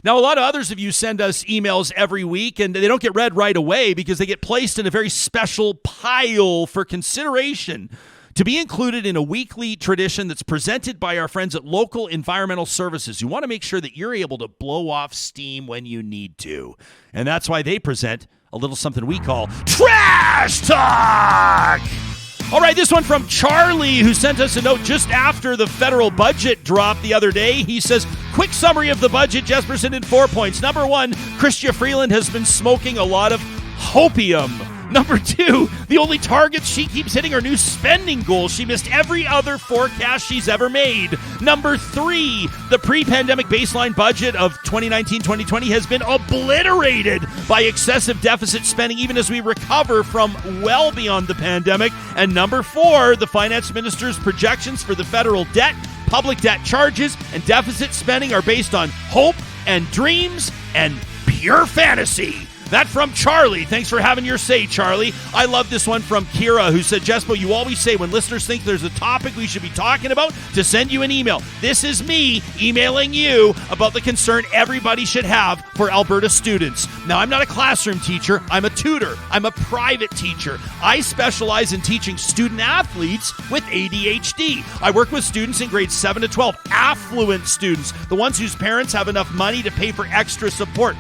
Now, a lot of others of you send us emails every week, and they don't get read right away because they get placed in a very special pile for consideration to be included in a weekly tradition that's presented by our friends at Local Environmental Services, who want to make sure that you're able to blow off steam when you need to. And that's why they present a little something we call Trash Talk! All right, this one from Charlie, who sent us a note just after the federal budget dropped the other day. He says, quick summary of the budget, Jesperson, in 4 points. Number 1, Chrystia Freeland has been smoking a lot of hopium. Number 2, the only targets she keeps hitting are new spending goals. She missed every other forecast she's ever made. Number 3, the pre-pandemic baseline budget of 2019-2020 has been obliterated by excessive deficit spending, even as we recover from well beyond the pandemic. And number 4, the finance minister's projections for the federal debt, public debt charges, and deficit spending are based on hope and dreams and pure fantasy. That from Charlie. Thanks for having your say, Charlie. I love this one from Kira, who said, Jespo, you always say when listeners think there's a topic we should be talking about to send you an email. This is me emailing you about the concern everybody should have for Alberta students. Now, I'm not a classroom teacher. I'm a tutor. I'm a private teacher. I specialize in teaching student athletes with ADHD. I work with students in grades 7 to 12, affluent students, the ones whose parents have enough money to pay for extra support.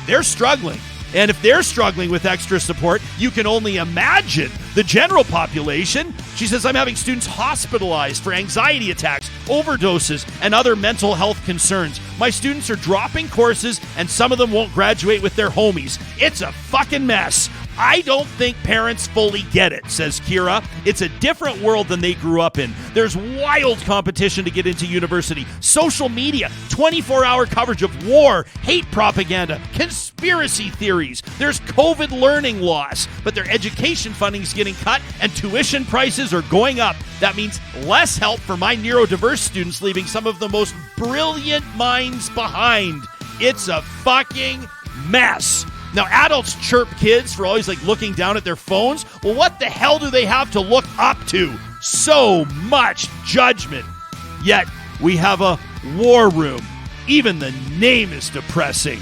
They're struggling. And if they're struggling with extra support, you can only imagine the general population. She says, I'm having students hospitalized for anxiety attacks, overdoses, and other mental health concerns. My students are dropping courses, and some of them won't graduate with their homies. It's a fucking mess. I don't think parents fully get it, says Kira. It's a different world than they grew up in. There's wild competition to get into university, social media, 24-hour coverage of war, hate propaganda, conspiracy theories. There's COVID learning loss, but their education funding is getting cut and tuition prices are going up. That means less help for my neurodiverse students, leaving some of the most brilliant minds behind. It's a fucking mess. Now, adults chirp kids for always looking down at their phones. Well, what the hell do they have to look up to? So much judgment. Yet, we have a war room. Even the name is depressing.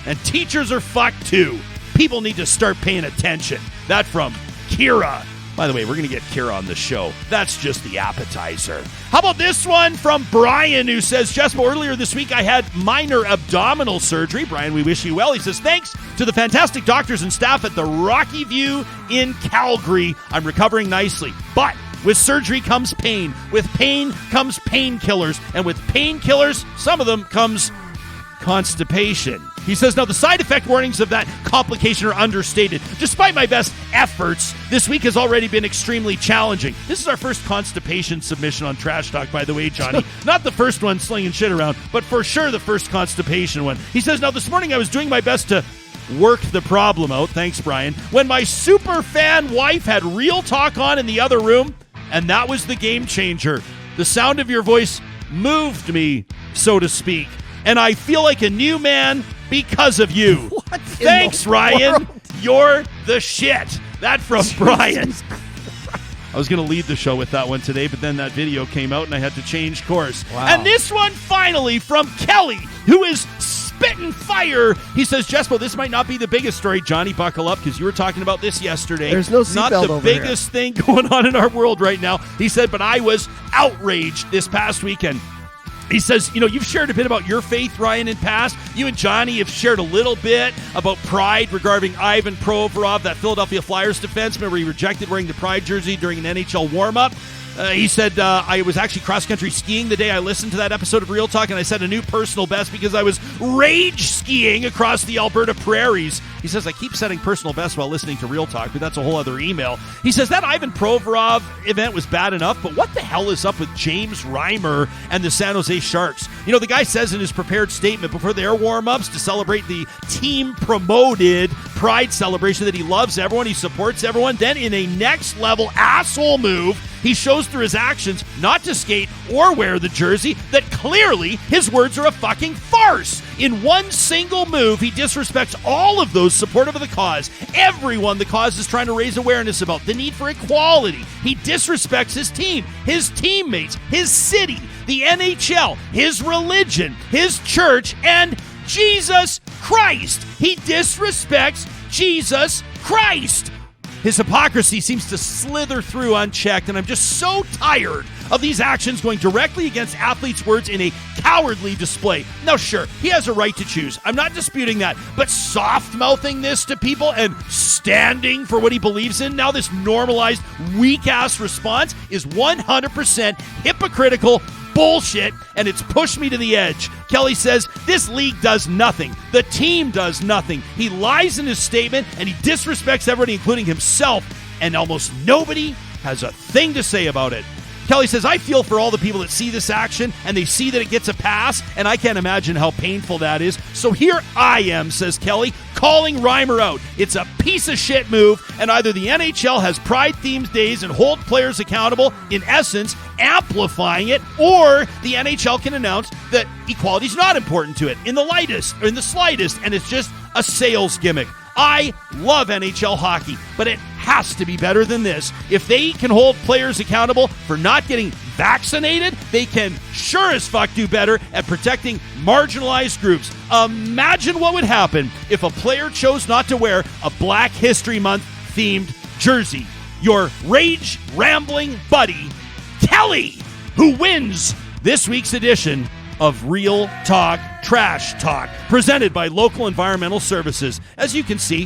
And teachers are fucked too. People need to start paying attention. That from Kira. By the way, we're going to get Kira on the show. That's just the appetizer. How about this one from Brian, who says, Jespo, earlier this week I had minor abdominal surgery. Brian, we wish you well. He says, thanks to the fantastic doctors and staff at the Rocky View in Calgary, I'm recovering nicely. But with surgery comes pain. With pain comes painkillers. And with painkillers, some of them comes constipation. He says, now the side effect warnings of that complication are understated. Despite my best efforts, this week has already been extremely challenging. This is our first constipation submission on Trash Talk, by the way, Johnny. Not the first one slinging shit around, but for sure the first constipation one. He says, now this morning I was doing my best to work the problem out. Thanks, Brian. When my super fan wife had Real Talk on in the other room, and that was the game changer. The sound of your voice moved me, so to speak. And I feel like a new man because of you. What? Thanks, Ryan. You're the shit. That from Brian. I was going to lead the show with that one today, but then that video came out and I had to change course. Wow. And this one finally from Kelly, who is spitting fire. He says, Jespo, this might not be the biggest story. Johnny, buckle up, because you were talking about this yesterday. There's no seatbelt Not the over biggest thing going on in our world right now. He said, but I was outraged this past weekend. He says, you've shared a bit about your faith, Ryan, in past. You and Johnny have shared a little bit about Pride regarding Ivan Provorov, that Philadelphia Flyers defenseman where he rejected wearing the Pride jersey during an NHL warm-up. He said, I was actually cross-country skiing the day I listened to that episode of Real Talk, and I set a new personal best because I was rage skiing across the Alberta prairies. He says, I keep setting personal bests while listening to Real Talk, but that's a whole other email. He says, that Ivan Provorov event was bad enough, but what the hell is up with James Reimer and the San Jose Sharks? The guy says in his prepared statement before their warm-ups to celebrate the team-promoted Pride celebration that he loves everyone, he supports everyone. Then in a next-level asshole move, he shows through his actions not to skate or wear the jersey that clearly his words are a fucking farce. In one single move, he disrespects all of those supportive of the cause. Everyone the cause is trying to raise awareness about, the need for equality. He disrespects his team, his teammates, his city, the NHL, his religion, his church, and Jesus Christ. He disrespects Jesus Christ. His hypocrisy seems to slither through unchecked, and I'm just so tired of these actions going directly against athletes' words in a cowardly display. Now, sure, he has a right to choose. I'm not disputing that. But soft-mouthing this to people and standing for what he believes in, now this normalized, weak-ass response is 100% hypocritical bullshit, and it's pushed me to the edge. Kelly says this league does nothing. The team does nothing. He lies in his statement, and he disrespects everybody, including himself, and almost nobody has a thing to say about it. Kelly says, I feel for all the people that see this action and they see that it gets a pass, and I can't imagine how painful that is. So here I am, says Kelly, calling Reimer out. It's a piece of shit move, and either the NHL has Pride-themed days and hold players accountable, in essence, amplifying it, or the NHL can announce that equality is not important to it in the slightest, and it's just a sales gimmick. I love NHL hockey, but it has to be better than this. If they can hold players accountable for not getting vaccinated, they can sure as fuck do better at protecting marginalized groups. Imagine what would happen if a player chose not to wear a Black History Month themed jersey. Your rage rambling buddy, Kelly, who wins this week's edition of Real Talk Trash Talk, presented by Local Environmental Services. As you can see,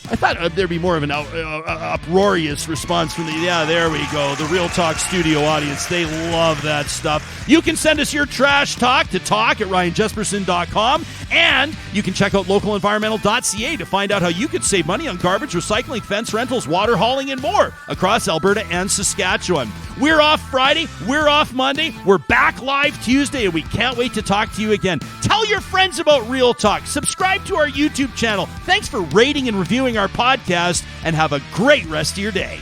I thought there'd be more of an uproarious response from there we go, the Real Talk studio audience. They love that stuff. You can send us your trash talk to talk@ryanjesperson.com, and you can check out localenvironmental.ca to find out how you could save money on garbage, recycling, fence rentals, water hauling, and more across Alberta and Saskatchewan. We're off Friday. We're off Monday. We're back live Tuesday, and we can't wait to talk to you again. Tell your friends about Real Talk. Subscribe to our YouTube channel. Thanks for rating and reviewing our podcast, and have a great rest of your day.